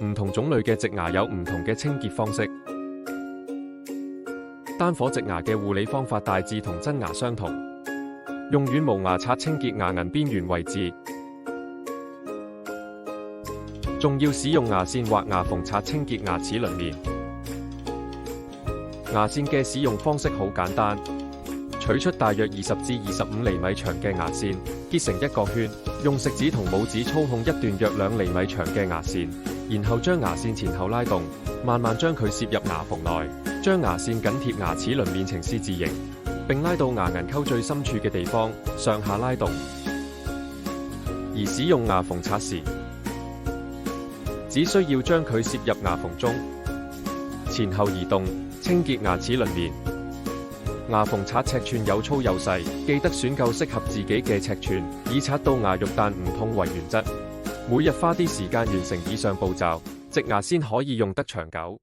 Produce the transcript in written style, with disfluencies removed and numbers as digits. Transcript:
唔同種類嘅植牙有唔同嘅清潔方式。單顆植牙嘅護理方法大致同真牙相同，用軟毛牙刷清潔牙齦邊緣位置，仲要使用牙線或牙縫刷清潔牙齒鱗面。牙線嘅使用方式好簡單，取出大約20至25厘米長嘅牙線，結成一個圈，用食指同拇指操控一段約2厘米長嘅牙線，然後將牙線前後拉動，慢慢將佢攝入牙縫內，將牙線緊貼牙齒鱗面呈 C 字形，並拉到牙齦溝最深處嘅地方，上下拉動。而使用牙縫刷時，只需要將佢攝入牙縫中，前後移動，清潔牙齒鱗面。牙縫刷尺寸有粗有細，記得選購適合自己嘅尺寸，以刷到牙肉但唔痛為原則。每日花啲時間完成以上步驟，植牙先可以用得長久。